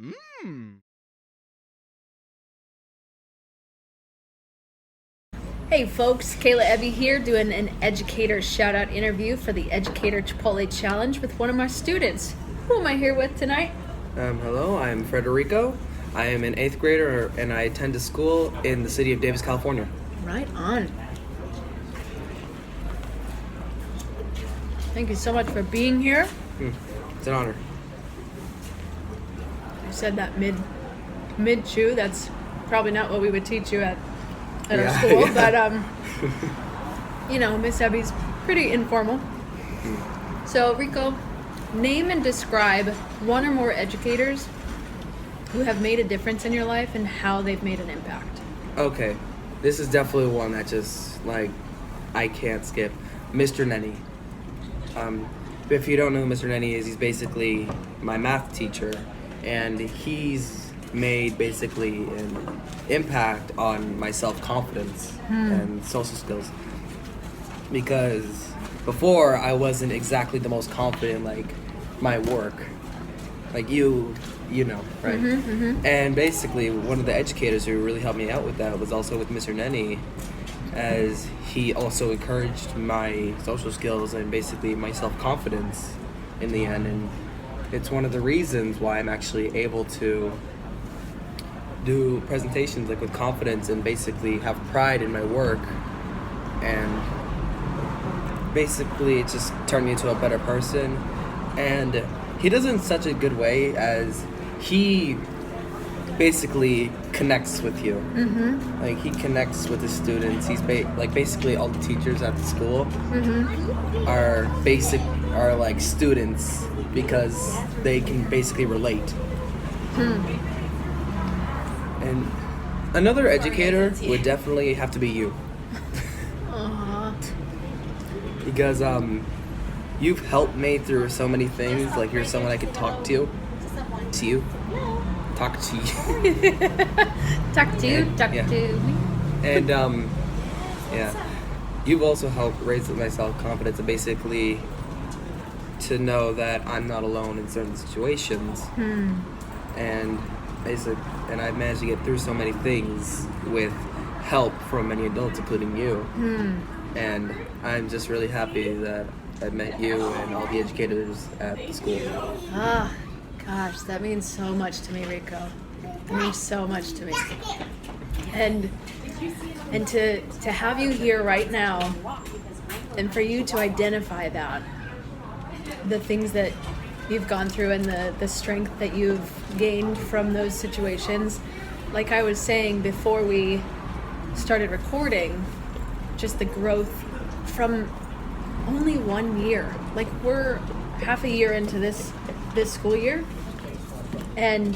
Mmm. Hey folks, Ebbe here doing an Educator Shout Out Interview for the Educator Chipotle Challenge with one of my students. Who am I here with tonight? Hello, I'm Rico. I am an 8th grader and I attend a school in the city of Davis, California. Right on. Thank you so much for being here. It's an honor. You said that mid-chew. That's probably not what we would teach you at our school, but Miss Ebbe's pretty informal. So Rico, name and describe one or more educators who have made a difference in your life and how they've made an impact. Okay, this is definitely one that just, I can't skip. Mr. Nenni. If you don't know who Mr. Nenni is, he's basically my math teacher, and he's made basically an impact on my self-confidence and social skills. Because before, I wasn't exactly the most confident, my work. You know, right? And basically, one of the educators who really helped me out with that was also with Mr. Nenni, as he also encouraged my social skills and basically my self-confidence in the end. And it's one of the reasons why I'm actually able to do presentations with confidence and basically have pride in my work. And basically it just turned me into a better person. And he does it in such a good way, as he basically connects with you. He connects with the students. He's basically all the teachers at the school are students, because they can basically relate. And another educator would definitely have to be you. Because you've helped me through so many things. You're someone I could talk to. Talk to you. Talk to me. And you've also helped raise my self-confidence, and basically to know that I'm not alone in certain situations. And I've managed to get through so many things with help from many adults, including you. And I'm just really happy that I met you and all the educators at the school. Gosh, that means so much to me, Rico. It means so much to me. And to have you here right now, and for you to identify that, the things that you've gone through and the strength that you've gained from those situations. Like I was saying before we started recording, just the growth from only 1 year. We're half a year into this school year, and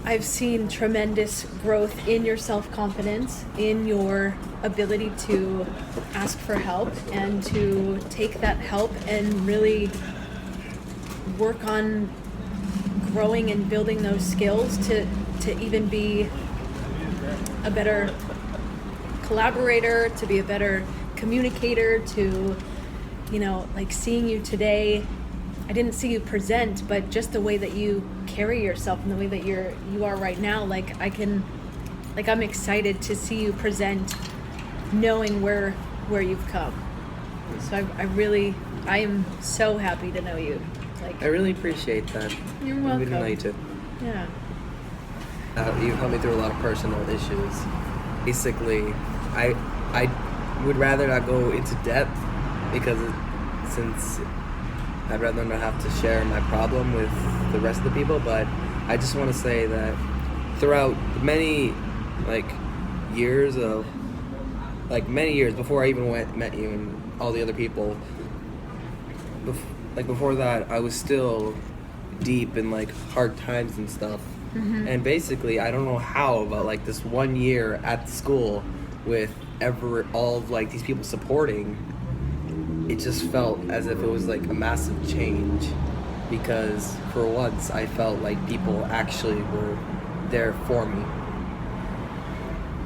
I've seen tremendous growth in your self-confidence, in your ability to ask for help and to take that help and really work on growing and building those skills to even be a better collaborator, to be a better communicator, to seeing you today. I didn't see you present, but just the way that you carry yourself and the way that you are right now, I'm excited to see you present, knowing where you've come. So I am so happy to know you. I really appreciate that. You're welcome. We didn't know you too. Yeah. You've helped me through a lot of personal issues. Basically, I would rather not go into depth, because since I'd rather not have to share my problem with the rest of the people, but I just want to say that throughout many years before I even met you and all the other people, before that, I was still deep in hard times and stuff. And basically, I don't know how, but this 1 year at the school with all of these people supporting, it just felt as if it was a massive change, because for once I felt like people actually were there for me.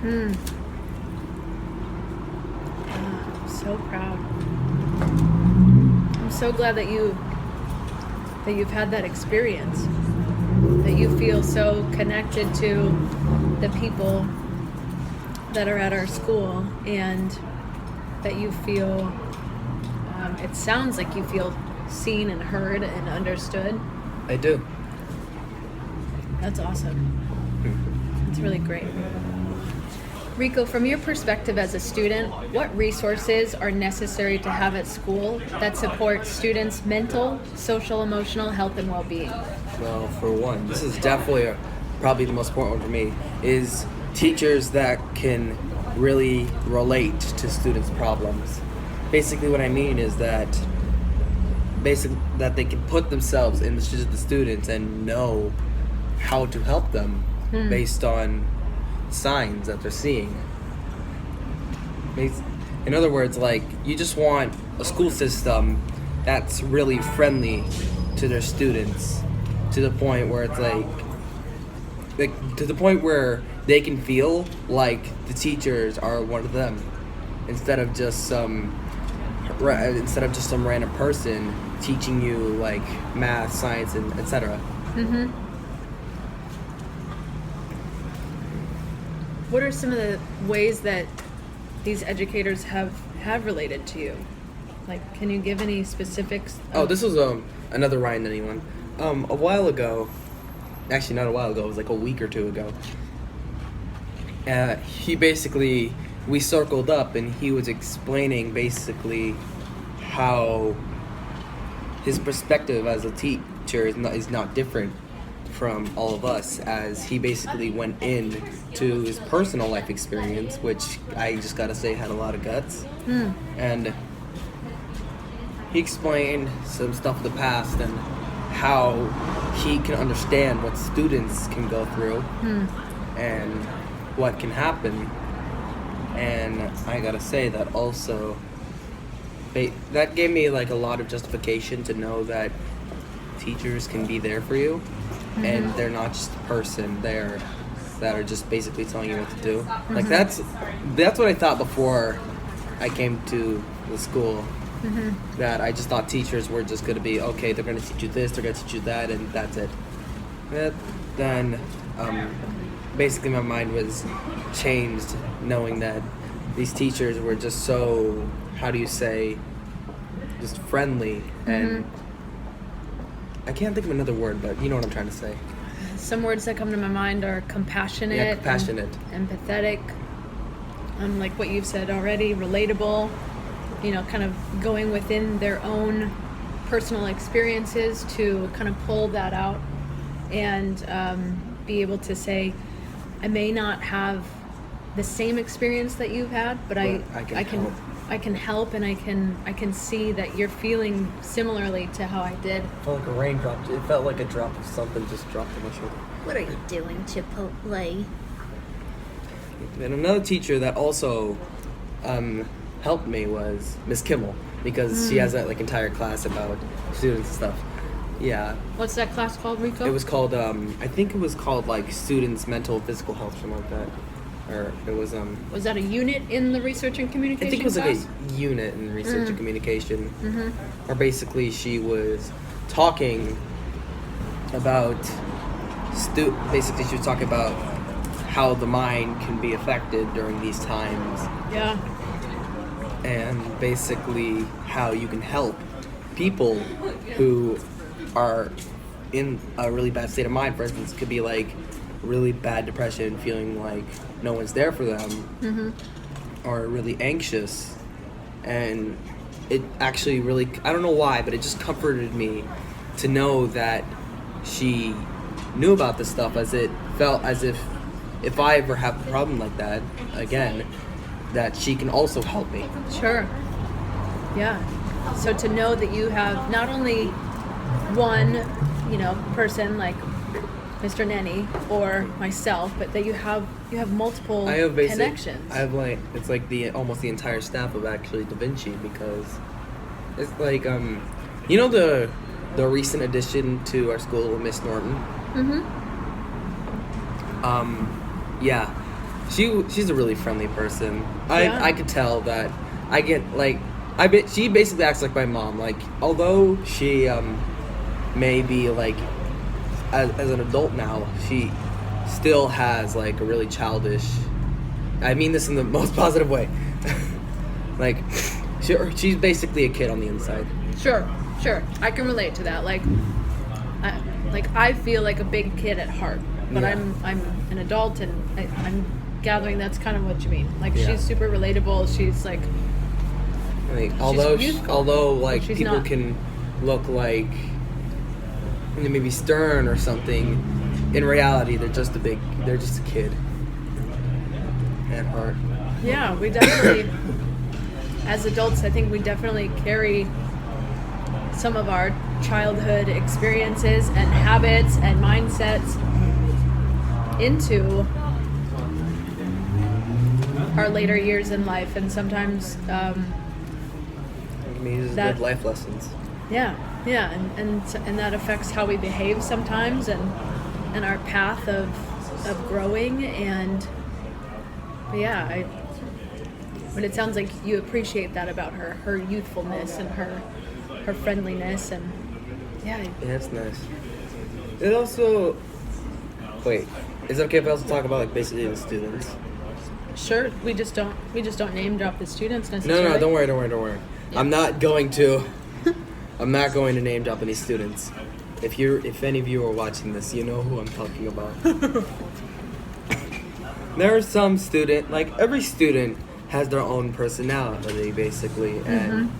I'm so proud. I'm so glad that you've had that experience. that you feel so connected to the people that are at our school, and that you feel, it sounds like you feel seen and heard and understood. I do. That's awesome. That's really great. Rico, from your perspective as a student, what resources are necessary to have at school that support students' mental, social, emotional health and well-being? Well, for one, this is definitely probably the most important one for me, is teachers that can really relate to students' problems. Basically what I mean is that they can put themselves in the shoes of the students and know how to help them based on signs that they're seeing. In other words, like, you just want a school system that's really friendly to their students, to the point where it's like to the point where they can feel like the teachers are one of them, instead of just some random person teaching you like math, science, and etc. Mm-hmm. What are some of the ways that these educators have related to you? Like, can you give any specifics? Oh, this was another Ryan Nenni one. A while ago, actually not a while ago, it was like a week or two ago. We circled up and he was explaining basically how his perspective as a teacher is not different from all of us, as he basically went in to his personal life experience, which I just gotta say had a lot of guts. And he explained some stuff of the past and how he can understand what students can go through and what can happen. And I gotta say that also, that gave me like a lot of justification to know that teachers can be there for you, and they're not just a person there that are just basically telling you what to do. Like that's what I thought before I came to the school. That I just thought teachers were just going to be, okay, they're going to teach you this, they're going to teach you that, and that's it. But then basically my mind was changed knowing that these teachers were just so, how do you say, just friendly, and I can't think of another word, but you know what I'm trying to say. Some words that come to my mind are compassionate. Yeah, compassionate. Empathetic. Like what you've said already, relatable. You know, kind of going within their own personal experiences to kind of pull that out and be able to say, I may not have the same experience that you've had, but I can help, and I can see that you're feeling similarly to how I did. It felt like a raindrop. It felt like a drop of something just dropped on my shoulder. What are you doing, Chipotle? And another teacher that also helped me was Miss Kimmel, because she has that like entire class about students and stuff. Yeah. What's that class called, Rico? It was called I think it was called like students' mental and physical health, something like that. Or it was Was that a unit in the research and communication? I think it was class? like a unit in research and communication. Or basically she was talking about basically she was talking about how the mind can be affected during these times. Yeah. And basically how you can help people who are in a really bad state of mind. For instance, it could be like really bad depression, feeling like no one's there for them, or really anxious. And it actually really, I don't know why, but it just comforted me to know that she knew about this stuff, as it felt as if I ever have a problem like that again, that she can also help me. Sure. Yeah. So to know that you have not only one, person like Mr. Nenni or myself, but that you have multiple connections. I have like, it's like almost the entire staff of actually Da Vinci, because it's like the recent addition to our school, Miss Norton. Yeah. She's a really friendly person. I could tell that. I get like, she basically acts like my mom. Like, although she may be like as an adult now, she still has like a really childish. I mean this in the most positive way. Like, she's basically a kid on the inside. Sure. I can relate to that. Like I feel like a big kid at heart, but Yeah. I'm an adult, and I'm gathering that's kind of what you mean. Like, Yeah. she's super relatable. She's like, Like, youthful, although like but she's people not. can look like maybe stern or something, in reality they're just a kid at heart. yeah, we definitely, as adults, I think we definitely carry some of our childhood experiences and habits and mindsets into our later years in life, and sometimes I mean, these are That- good life lessons. yeah, and that affects how we behave sometimes, and our path of growing. And but it sounds like you appreciate that about her youthfulness and her friendliness, and Yeah, it's nice. It also, wait, is it okay if I also talk about like basically the students? sure, we just don't name drop the students necessarily. No, don't worry. Yeah. I'm not going to name drop any students. If any of you are watching this, you know who I'm talking about. There are some like every student has their own personality basically, and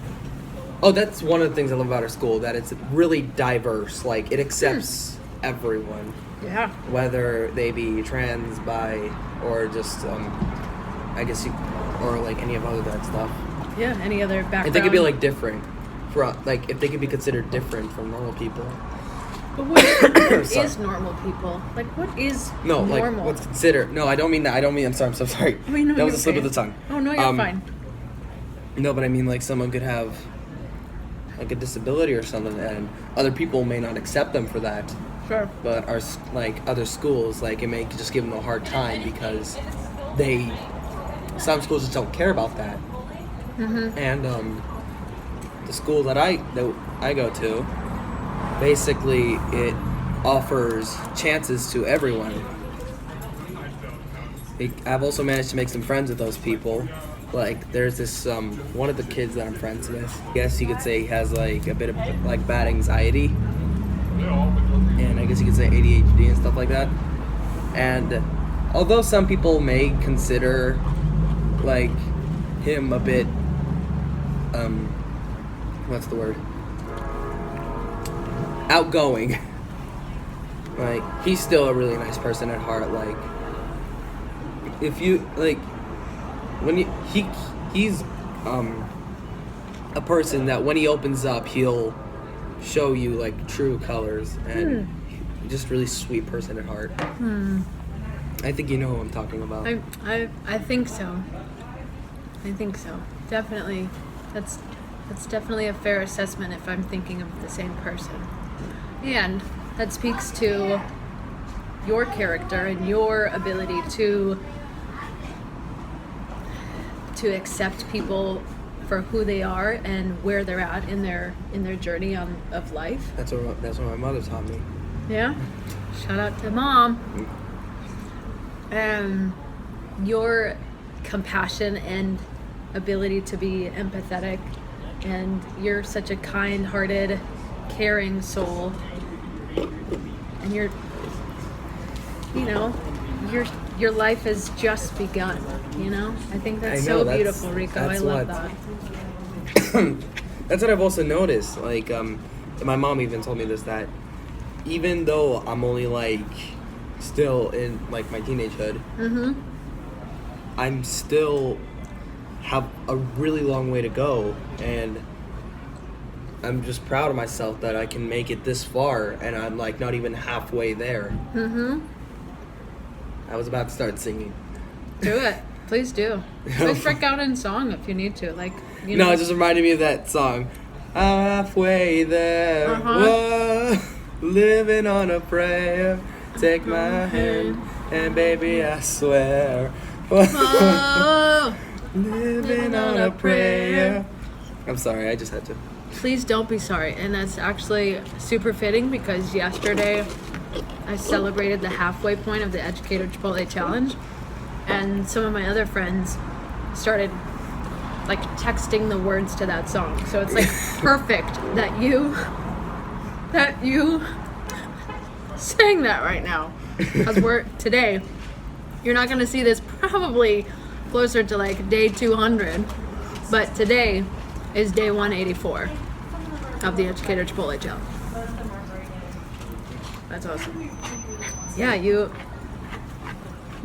oh, that's one of the things I love about our school, that it's really diverse. Like, it accepts everyone, Yeah. whether they be trans, bi, or just I guess or like any of other that stuff. Yeah. Any other background? If they could be like different, like if they could be considered different from normal people. But what Sorry. is normal people? Like, what is No, normal? like what's considered. No, I don't mean that. I'm sorry. I'm so sorry. Oh, no, that was you're a slip okay. of the tongue. Oh no, you're fine. No, but I mean like someone could have like a disability or something, and other people may not accept them for that. Sure. But our like other schools, like it may just give them a hard time because some schools just don't care about that. And the school that I go to, basically it offers chances to everyone. I've also managed to make some friends with those people. Like, there's this one of the kids that I'm friends with, I guess you could say he has like a bit of like bad anxiety, and I guess you could say ADHD and stuff like that. And although some people may consider like him a bit what's the word, outgoing, like he's still a really nice person at heart. Like, if you like, when he's a person that when he opens up, he'll show you like true colors, and just really sweet person at heart. I think you know who I'm talking about. I think so. Definitely, that's definitely a fair assessment if I'm thinking of the same person. And that speaks to your character and your ability to accept people for who they are and where they're at in their journey of life. That's what my mother taught me. Yeah. Shout out to Mom. Your compassion and ability to be empathetic, and you're such a kind-hearted, caring soul, and your life has just begun. I think that's so beautiful, Rico. I love that. That's what I've also noticed. Like, my mom even told me this, that even though I'm only like still in like my teenagehood, I'm still have a really long way to go, and I'm just proud of myself that I can make it this far, and I'm like not even halfway there. I was about to start singing. Do it. Please do. Please break out in song if you need to. No, it just reminded me of that song. I'm halfway there. Whoa, living on a prayer. Take my hand, and baby, I swear. Oh, Living on a prayer. I'm sorry, I just had to. please don't be sorry. And that's actually super fitting, because yesterday I celebrated the halfway point of the Educator Chipotle Challenge, and some of my other friends started like texting the words to that song. So it's like perfect that you sang that right now. Because today, you're not gonna see this probably closer to like day 200, but today is day 184 of the Educator Chipotle Challenge. That's awesome. Yeah, you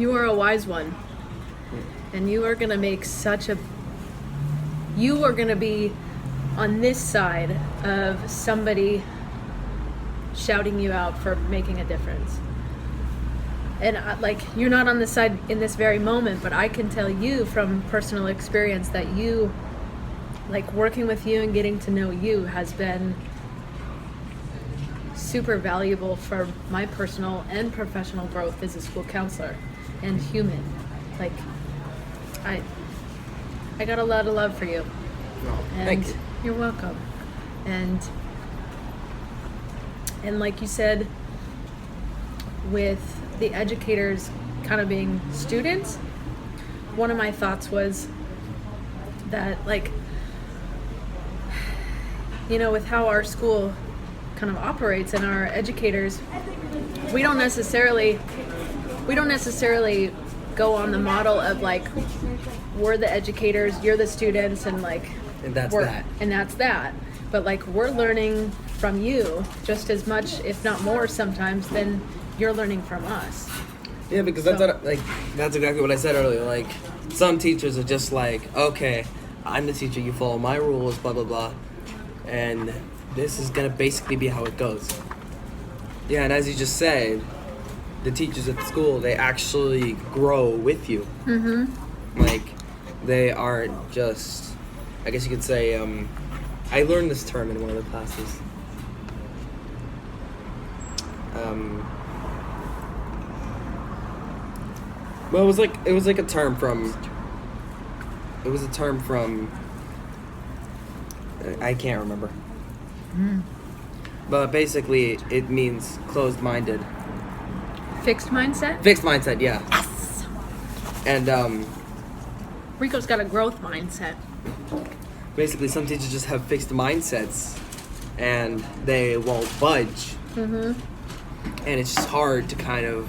are a wise one. And you are going to make you are going to be on this side of somebody shouting you out for making a difference. And you're not on this side in this very moment, but I can tell you from personal experience that you, like working with you and getting to know you has been super valuable for my personal and professional growth as a school counselor and human. Like, I got a lot of love for you. Oh, And thank you. you're welcome. And like you said, with the educators kind of being students, one of my thoughts was that, like, you know, with how our school kind of operates and our educators, we don't necessarily go on the model of like, we're the educators, you're the students, and like, And that's that. But like, we're learning from you just as much, if not more sometimes, than you're learning from us. Yeah, because that's exactly what I said earlier. Like, some teachers are just like, okay, I'm the teacher, you follow my rules, blah blah blah, and this is gonna basically be how it goes. Yeah, and as you just said, the teachers at the school, they actually grow with you. Mm-hmm. Like, they aren't just, I guess you could say, I learned this term in one of the classes. Well, it was like a term from, I can't remember. But basically, it means closed-minded. Fixed mindset? Fixed mindset, yeah. Yes! And, Rico's got a growth mindset. basically, some teachers just have fixed mindsets, and they won't budge. Mm-hmm. And it's just hard to kind of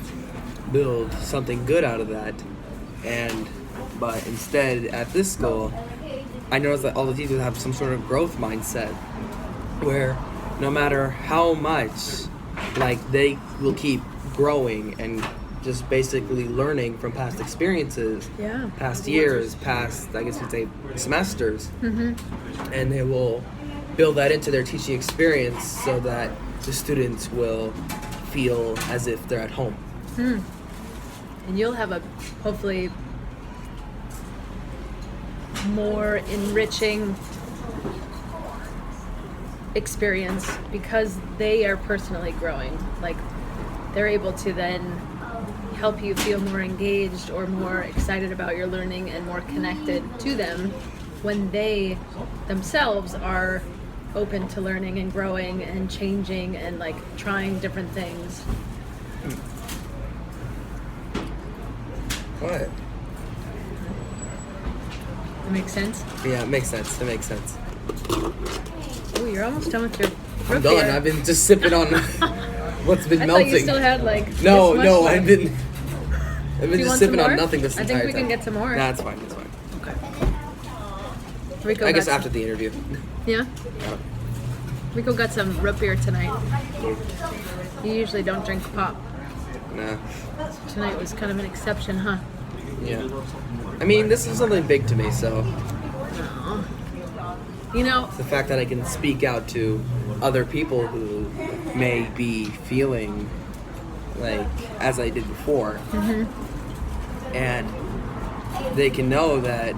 build something good out of that. But instead, at this school, I noticed that all the teachers have some sort of growth mindset, where no matter how much, like, they will keep growing and just basically learning from past experiences, past years, past, I guess you'd say, semesters. Mm-hmm. And they will build that into their teaching experience so that the students will feel as if they're at home. And you'll have a, hopefully, more enriching experience because they are personally growing. Like, they're able to then help you feel more engaged or more excited about your learning and more connected to them when they themselves are open to learning and growing and changing and like trying different things. What? That makes sense? Yeah, it makes sense. Oh, you're almost done with your I'm root done. beer. I've been just sipping on what's been I melting. thought you still had like No, this much no, left. I've been Do you just want sipping some on more? nothing this I entire think we time. can get some more. Nah, it's fine. Okay. Rico I guess got after the interview. Yeah? Rico got some root beer tonight. You usually don't drink pop. Nah. Tonight was kind of an exception, huh? Yeah. I mean, this is something big to me, so Aw. You know, the fact that I can speak out to other people who may be feeling like as I did before, and they can know that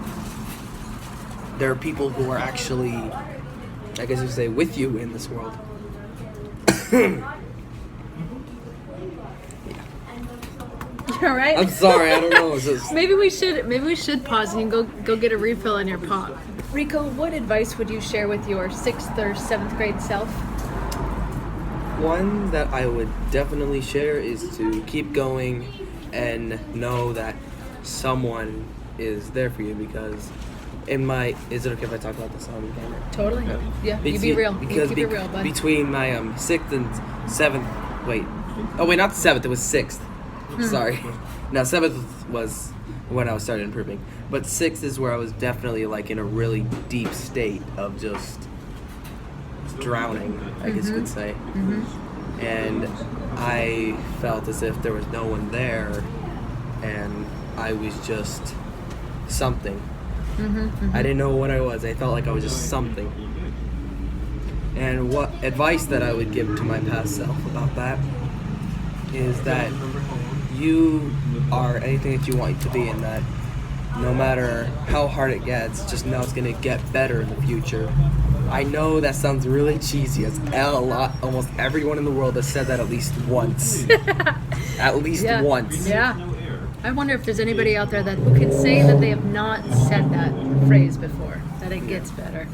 there are people who are actually, I guess you could say, with you in this world. you're right. I'm sorry, I don't know. It's just, Maybe we should pause and go get a refill on your pop. Rico, what advice would you share with your 6th or 7th grade self? one that I would definitely share is to keep going and know that someone is there for you, because is it okay if I talk about this on camera? Totally. Yeah, you be real. Because you keep it real, bud. between my 6th and 7th, wait, not 7th, it was 6th. Sorry. Now 7th was when I was started improving, but 6th is where I was definitely like in a really deep state of just drowning, I guess you could say. And I felt as if there was no one there, and I was just something. I didn't know what I was. I felt like I was just something. And what advice that I would give to my past self about that is that you are anything that you want to be, and that no matter how hard it gets, just know it's going to get better in the future. I know that sounds really cheesy, as almost everyone in the world has said that at least once. At least once. Yeah. I wonder if there's anybody out there who can say that they have not said that phrase before, that it gets better.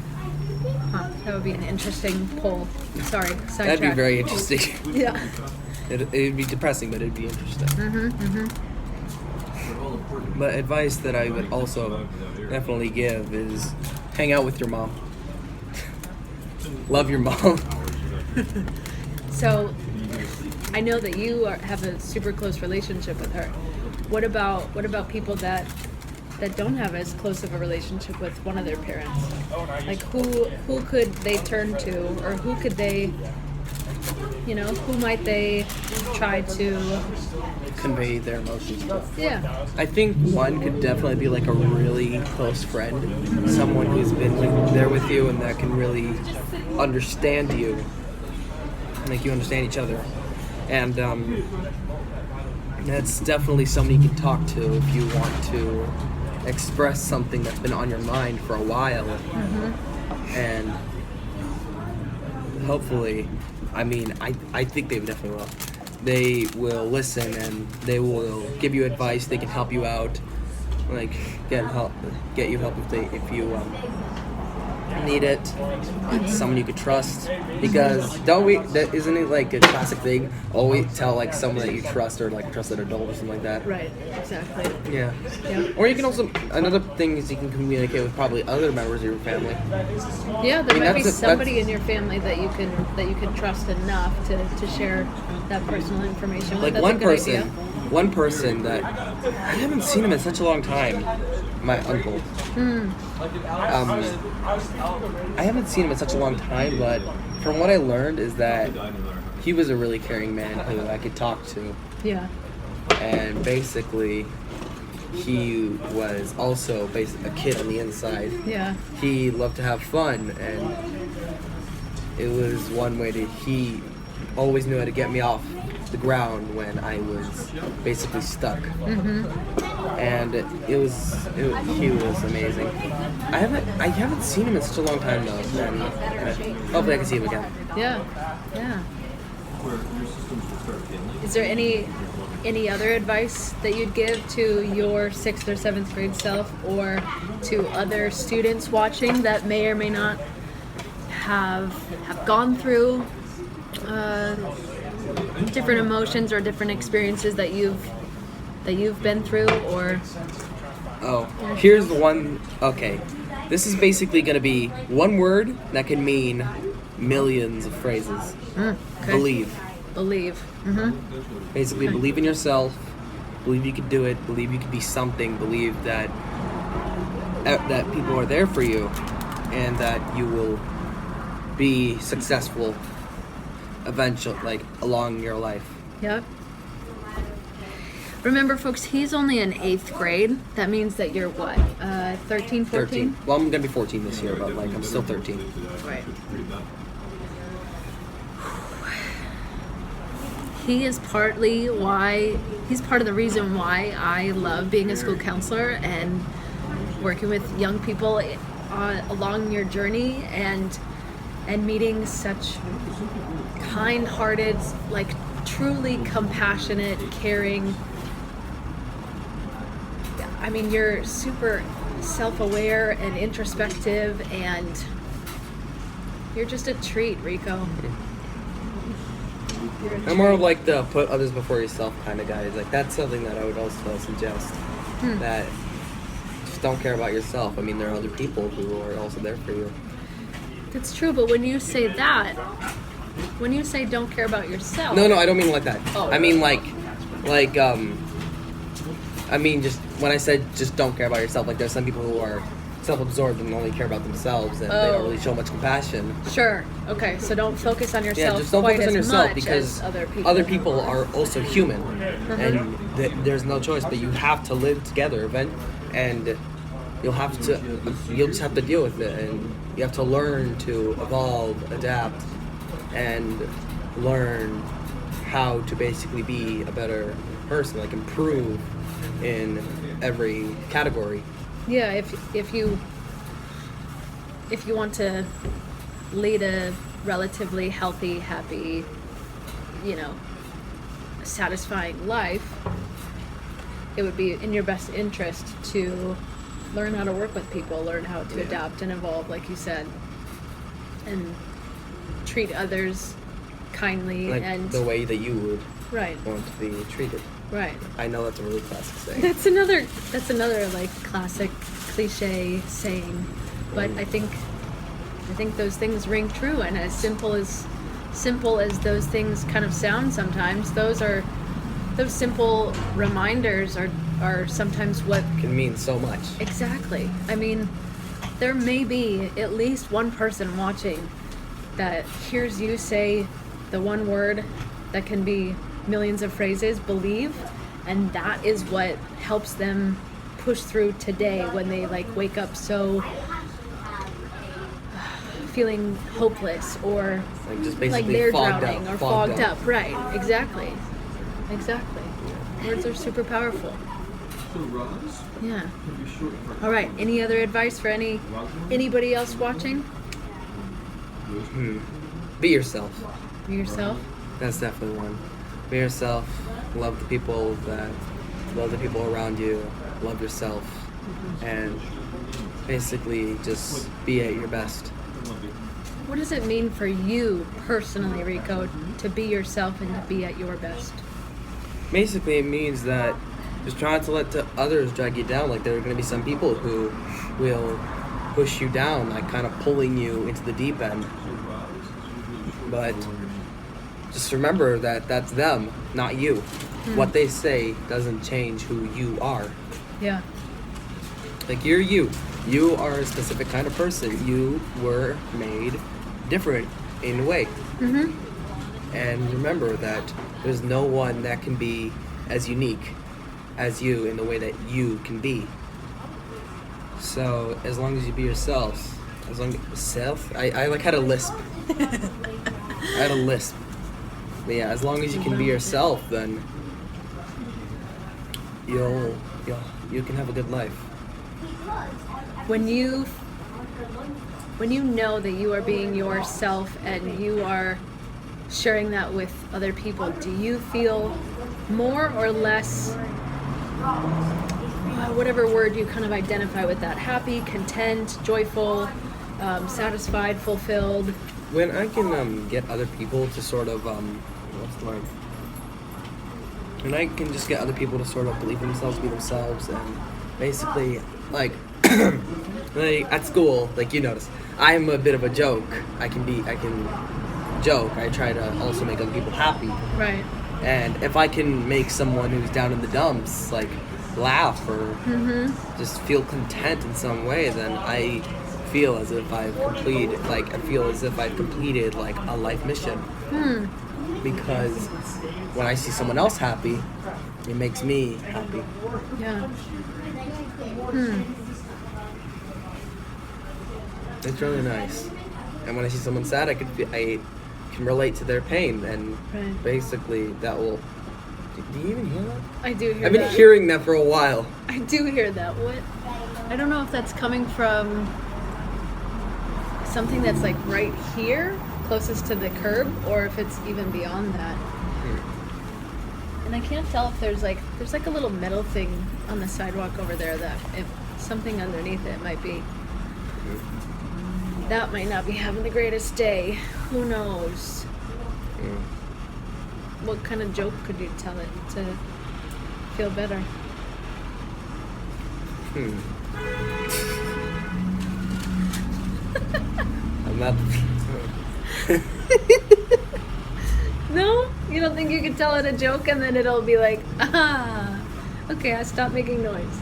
Huh, that would be an interesting poll. Sorry, sidetrack. That'd be very interesting. Yeah. It'd be depressing, but it'd be interesting. But advice that I would also definitely give is hang out with your mom. Love your mom. So, I know that you have a super close relationship with her. What about people that don't have as close of a relationship with one of their parents? Like who could they turn to, or who could they, who might they try to Convey their emotions to. Yeah. I think one could definitely be like a really close friend, someone who's been there with you and that can really understand you, make you understand each other. And that's definitely someone you can talk to if you want to express something that's been on your mind for a while. And hopefully, I think they definitely will. They will listen, and they will give you advice. They can help you out, like get you help if you need it. It's someone you could trust, because isn't it like a classic thing? Always tell like someone that you trust, or like a trusted adult or something like that. Right. Exactly. Yeah. Yeah. Or you can also, another thing is you can communicate with probably other members of your family. Yeah, there might be somebody in your family that you can trust enough to share that personal information with. Like That's one person that I haven't seen him in such a long time. My uncle. I haven't seen him in such a long time, but from what I learned is that he was a really caring man who I could talk to. Yeah. And basically, he was also a kid on the inside. Yeah. He loved to have fun, and it was one way he always knew how to get me off the ground when I was basically stuck. And he was amazing. I haven't seen him in such a long time though, and hopefully I can see him again. Yeah. Is there any other advice that you'd give to your 6th or 7th grade self, or to other students watching that may or may not have gone through different emotions or different experiences that you've been through? Or here's the one. Okay, this is basically going to be one word that can mean millions of phrases. Okay. Believe. Basically, believe in yourself, believe you can do it, believe you can be something, believe that people are there for you, and that you will be successful eventually, like along your life. Yep. Remember, folks, he's only in 8th grade. That means that you're what, 13, 14? 13. Well, I'm gonna be 14 this year, but like I'm still 13. Right. He's part of the reason why I love being a school counselor and working with young people along your journey, and meeting such kind-hearted, like truly compassionate, caring. I mean, you're super self-aware and introspective, and you're just a treat, Rico. I'm more of like the put others before yourself kind of guy. Like that's something that I would also suggest. That just don't care about yourself. I mean, there are other people who are also there for you. That's true, but when you say that, when you say don't care about yourself... No, I don't mean like that. Oh. I mean I mean just when I said just don't care about yourself, like there's some people who are self-absorbed and only care about themselves and they don't really show much compassion. Sure. Okay, so don't focus on yourself. Yeah, just don't quite focus on as yourself much because as other people are also human, and there's no choice. But you have to live together, and you'll just have to deal with it, and you have to learn to evolve, adapt, and learn how to basically be a better person, like improve in every category. Yeah, if you want to lead a relatively healthy, happy, satisfying life, it would be in your best interest to learn how to work with people, learn how to adapt and evolve, like you said, and treat others kindly, Like and the way that you would right. want to be treated. Right. I know that's a really classic saying. That's another like classic cliche saying, but I think those things ring true, and as simple as those things kind of sound sometimes, those simple reminders are sometimes what Can mean so much. exactly. I mean, there may be at least one person watching that hears you say the one word that can be millions of phrases, believe, and that is what helps them push through today when they like wake up so feeling hopeless or Like just like basically they're fogged drowning up, or fogged up. Right, exactly. Words are super powerful. Yeah. All right, any other advice for anybody else watching? Be yourself. Be yourself. That's definitely one. Be yourself. Love the people around you. Love yourself, and basically just be at your best. What does it mean for you personally, Rico, to be yourself and to be at your best? Basically, it means that just try not to let others drag you down. Like there are going to be some people who will push you down, like kind of pulling you into the deep end. But just remember that that's them, not you. What they say doesn't change who you are. Yeah. Like you're you. You are a specific kind of person. You were made different in a way. And remember that there's no one that can be as unique as you in the way that you can be. So as long as you be yourself, I like had a lisp. I had a lisp. But yeah, as long as you can be yourself, then you can have a good life. When you know that you are being yourself and you are sharing that with other people, do you feel more or less, whatever word you kind of identify with that, happy, content, joyful, satisfied, fulfilled? When I can get other people to sort of what's the word? When I can just get other people to sort of believe in themselves, be themselves, and basically like like at school, like you notice, I'm a bit of a joke. I can joke. I try to also make other people happy. Right. And if I can make someone who's down in the dumps like laugh or just feel content in some way, then I feel as if I've completed like a life mission. Because when I see someone else happy, it makes me happy. Yeah. It's really nice. And when I see someone sad, I can relate to their pain, and Right. basically that will. Do you even hear that? I do hear I've been that. hearing that for a while. I do hear that. What? I don't know if that's coming from something that's like right here, closest to the curb, or if it's even beyond that. And I can't tell if there's like a little metal thing on the sidewalk over there that if something underneath it might be. That might not be having the greatest day. Who knows? what kind of joke could you tell it to feel better? I'm not. No? You don't think you could tell it a joke and then it'll be like, ah, okay, I stopped making noise.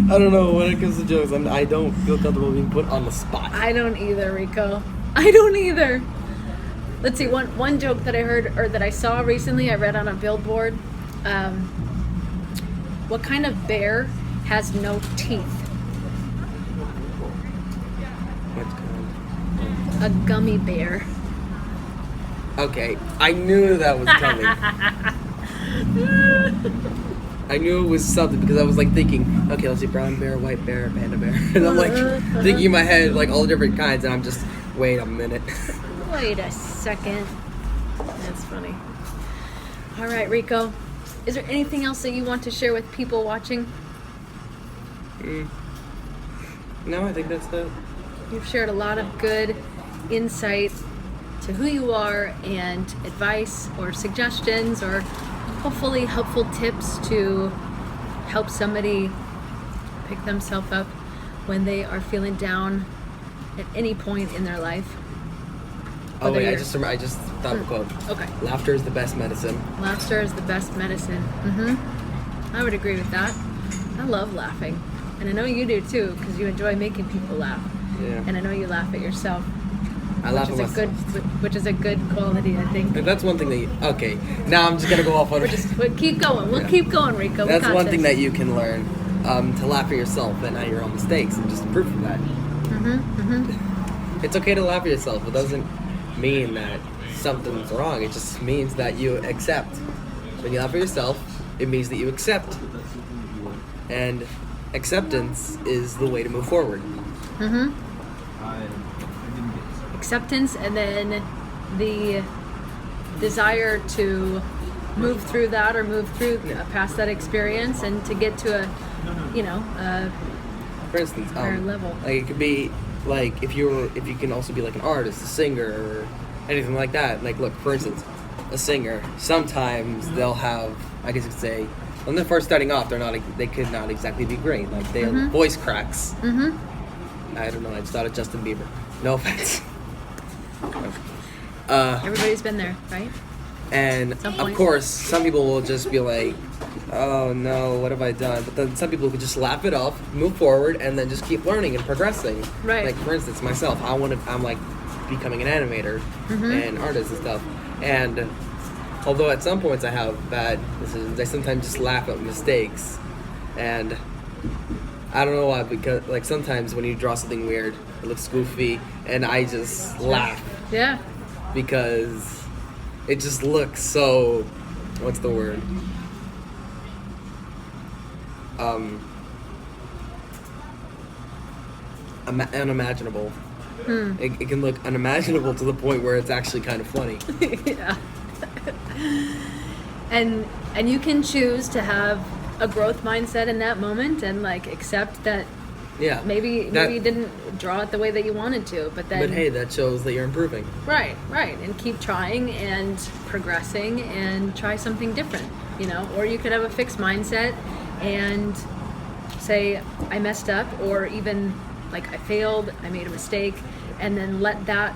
I don't know, when it comes to jokes, I don't feel comfortable being put on the spot. I don't either, Rico. I don't either. Let's see, one joke that I heard or that I saw recently, I read on a billboard. What kind of bear has no teeth? What's called? A gummy bear. Okay, I knew that was coming. I knew it was something because I was like thinking, okay, let's see, brown bear, white bear, panda bear. And I'm like thinking in my head like all the different kinds, and I'm just, wait a minute. Wait a second. That's funny. All right, Rico. Is there anything else that you want to share with people watching? No, I think that's it. You've shared a lot of good insight to who you are and advice or suggestions or hopefully helpful tips to help somebody pick themselves up when they are feeling down at any point in their life. Oh Whether wait, I you're- just thought of a quote. Okay. Laughter is the best medicine. Laughter is the best medicine. I would agree with that. I love laughing. And I know you do too, because you enjoy making people laugh. Yeah. And I know you laugh at yourself. I laugh at myself. Which is a good quality, I think. And that's one thing that okay, now I'm just gonna go off on We'll keep going. We'll keep going, Rico. That's one thing that you can learn, to laugh at yourself and at your own mistakes and just improve from that. It's okay to laugh at yourself. It doesn't mean that something's wrong. It just means that you accept. When you laugh at yourself, it means that you accept. And acceptance is the way to move forward. Acceptance, and then the desire to move through that or move through past that experience and to get to a For instance, higher level. like it could be like if you can also be like an artist, a singer, or anything like that. Like look, for instance, a singer. Sometimes they'll have, I guess you could say, when they're first starting off, they could not exactly be great. Like their voice cracks. I don't know. I just thought of Justin Bieber. No offense. Everybody's been there, right? And Some of point. course, some people will just be like, "Oh no, what have I done?" But then some people could just laugh it off, move forward, and then just keep learning and progressing. Right. Like for instance, myself, I'm like becoming an animator and artist and stuff. And although at some points I have bad decisions, I sometimes just laugh at mistakes. And I don't know why, because like sometimes when you draw something weird, it looks goofy, and I just laugh Yeah. because it just looks so, what's the word? Unimaginable. It can look unimaginable to the point where it's actually kind of funny. Yeah. And you can choose to have a growth mindset in that moment and like accept that Yeah. maybe That- you didn't draw it the way that you wanted to, but then But hey, that shows that you're improving. right, and keep trying and progressing and try something different, or you could have a fixed mindset and say I messed up, or even like I failed, I made a mistake, and then let that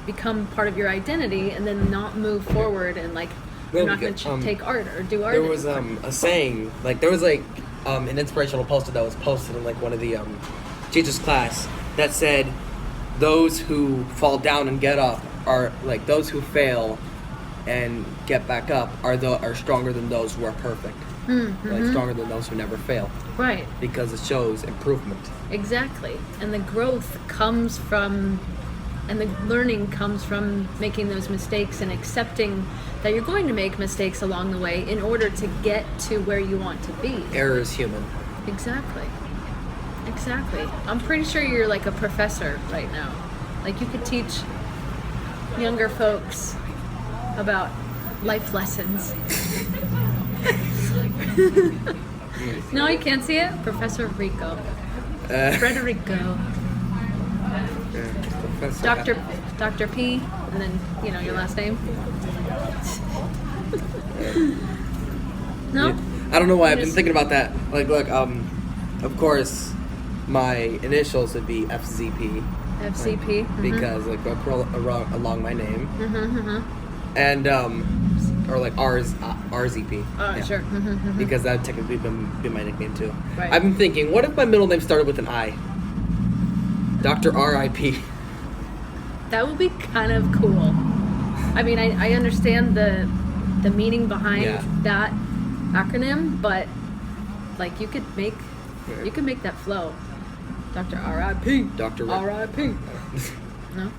become part of your identity, and then not move forward and like Yeah, I'm not going because, to take art or do art. There was a saying, like there was like an inspirational poster that was posted in like one of the teacher's class that said, those who fall down and get up are like those who fail and get back up are stronger than those who are perfect. Like stronger than those who never fail, Right, because it shows improvement. exactly. And the growth comes from, and the learning comes from making those mistakes and accepting that you're going to make mistakes along the way in order to get to where you want to be. Error is human. Exactly. I'm pretty sure you're like a professor right now. Like you could teach younger folks about life lessons. No, you can't see it? Professor Rico. Frederico. Professor. Dr. P, and then your last name. No. Yeah. I don't know why I've been thinking about that. Like, look, of course, my initials would be FZP. FCP. Like, because like along my name. Mm-hmm. And or like RZP. Oh, yeah. sure. Mm-hmm. Because that would technically be my nickname too. Right. I've been thinking, what if my middle name started with an I? Dr. RIP. That would be kind of cool. I mean, I understand the meaning behind that acronym, but like you could make that flow. Dr. RIP. Dr. RIP. No?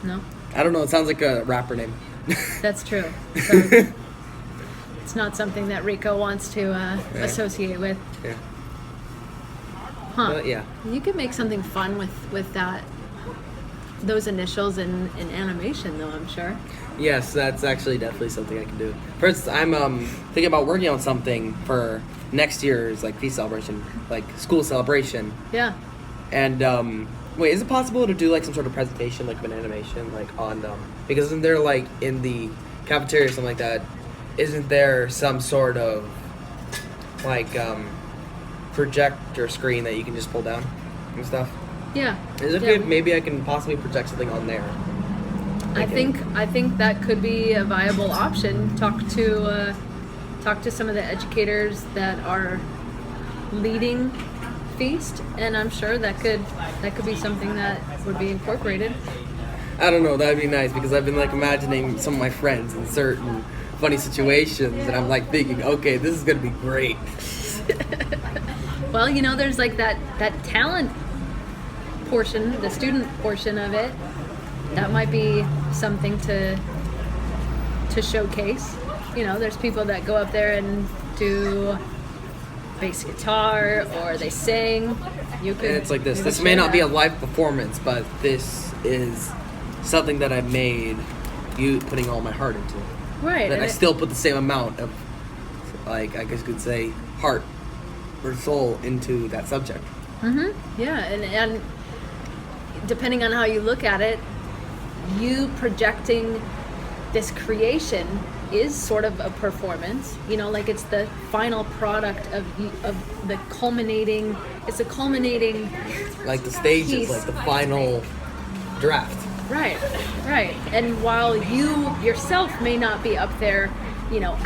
No? I don't know. It sounds like a rapper name. That's true. So, it's not something that Rico wants to associate with. Yeah. Huh. But yeah. You could make something fun with those initials in animation, though, I'm sure. Yes, that's actually definitely something I can do. First, I'm thinking about working on something for next year's like feast celebration, like school celebration. Yeah. And wait, is it possible to do like some sort of presentation, like an animation, like on because isn't there like in the cafeteria or something like that? Isn't there some sort of like projector screen that you can just pull down and stuff? Yeah. Is it good? Maybe I can possibly project something on there. I think that could be a viable option. Talk to some of the educators that are leading feast, and I'm sure that could be something that would be incorporated. I don't know, that'd be nice because I've been like imagining some of my friends in certain funny situations, and I'm like thinking, okay, this is gonna be great. Well, there's like that talent portion, the student portion of it. That might be something to showcase. There's people that go up there and do bass guitar or they sing. And it's like this. This may not be a live performance, but this is something that I've made, you putting all my heart into. Right. That I still put the same amount of, like, I guess you could say, heart or soul into that subject. Mm-hmm. Yeah, and depending on how you look at it, you projecting this creation is sort of a performance, like it's the final product of the culminating. It's a culminating. Like the stage piece. is like the final draft. Right. And while you yourself may not be up there,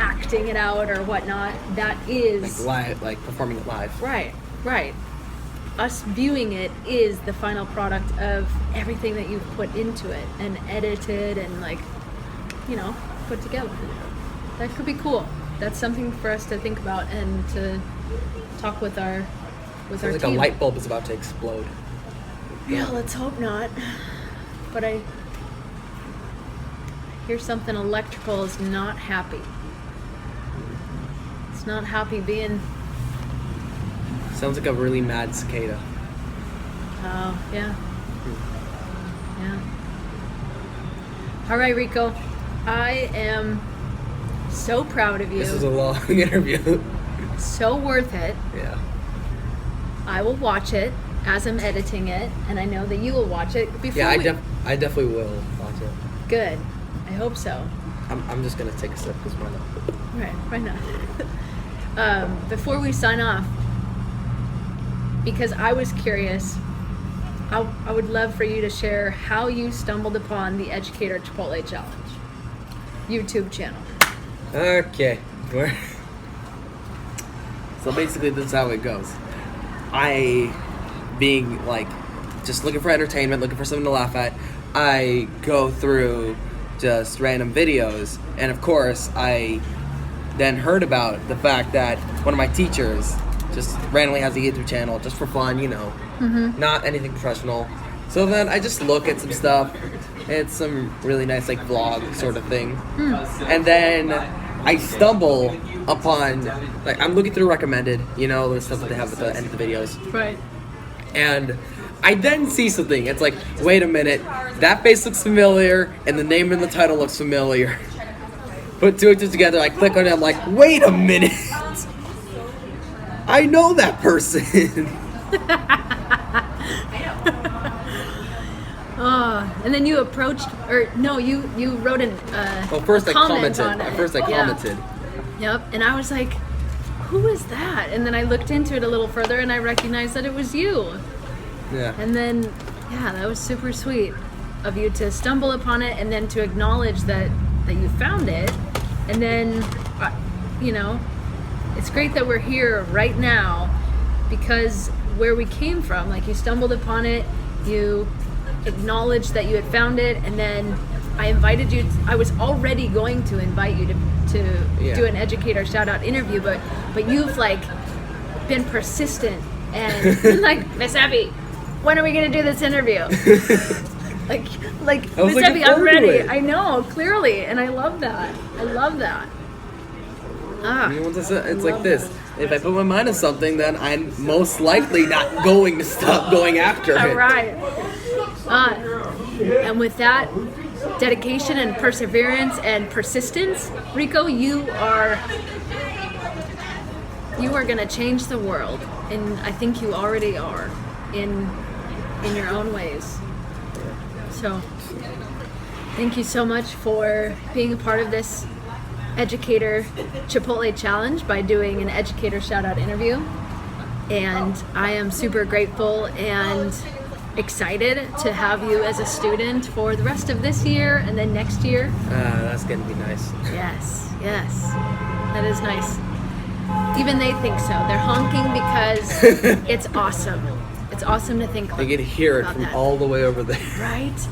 acting it out or whatnot, that is like live, like performing it live. Right. Us viewing it is the final product of everything that you've put into it and edited and put together. That could be cool. That's something for us to think about and to talk with our Sounds like team. a light bulb is about to explode. Yeah, let's hope not. But I hear something electrical is not happy. It's not happy being. Sounds like a really mad cicada. Oh, yeah. Yeah. All right, Rico. I am so proud of you. This is a long interview. So worth it. Yeah. I will watch it as I'm editing it, and I know that you will watch it before. Yeah, I definitely will watch it. Good. I hope so. I'm just gonna take a sip because why not? Right now. Before we sign off, because I was curious, I would love for you to share how you stumbled upon the Educator Chipotle Challenge YouTube channel. Okay. So basically, this is how it goes. I, being like, just looking for entertainment, looking for something to laugh at, I go through just random videos, and of course, I then heard about the fact that one of my teachers just randomly has a YouTube channel just for fun, not anything professional. So then I just look at some stuff. It's some really nice like vlog sort of thing. And then I stumble upon, like, I'm looking through recommended, the stuff that they have at the end of the videos. Right. And I then see something. It's like, wait a minute, that face looks familiar, and the name and the title looks familiar. Put two and two together, I click on it, I'm like, wait a minute. I know that person. And then you approached, or no, you wrote Well, first I comment commented. on it. At first I Yeah. commented. Yep, and I was like, who is that? And then I looked into it a little further and I recognized that it was you. Yeah. And then, yeah, that was super sweet of you to stumble upon it and then to acknowledge that you found it. And then, you know, it's great that we're here right now because where we came from, like you stumbled upon it, you acknowledged that you had found it, and then I invited you. I was already going to invite you to do an Educator Shout Out interview, but you've like been persistent and been like, Miss Ebbe, when are we gonna do this interview? like Miss Ebbe, I'm ready. I know, clearly, and I love that. I love that. It's like this. If I put my mind to something, then I'm most likely not going to stop going after it. All right. And with that dedication and perseverance and persistence, Rico, you are going to change the world, and I think you already are in your own ways. So, thank you so much for being a part of this Educator Chipotle Challenge by doing an Educator Shout Out interview. And I am super grateful and excited to have you as a student for the rest of this year and then next year. That's going to be nice. Yes, that is nice. Even they think so. They're honking because it's awesome. It's awesome to think they get to hear it from all the way over there. Right?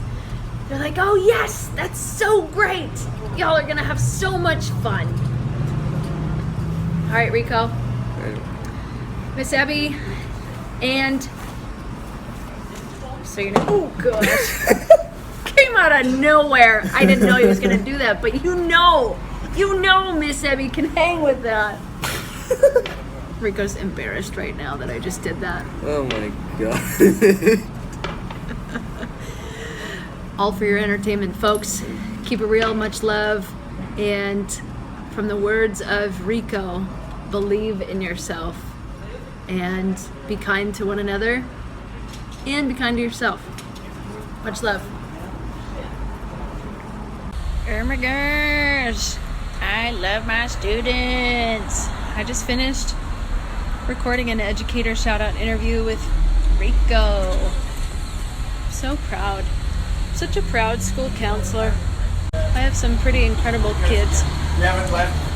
They're like, oh yes, that's so great. Y'all are gonna have so much fun. All right, Rico. Miss Ebbe, and so you're gonna, oh gosh. Came out of nowhere. I didn't know he was gonna do that, but you know Miss Ebbe can hang with that. Rico's embarrassed right now that I just did that. Oh my god. All for your entertainment, folks. Keep it real, much love, and from the words of Rico, believe in yourself and be kind to one another and be kind to yourself. Much love. Oh my gosh, I love my students. I just finished recording an Educator Shout Out interview with Rico. So proud. Such a proud school counselor. I have some pretty incredible kids. You haven't left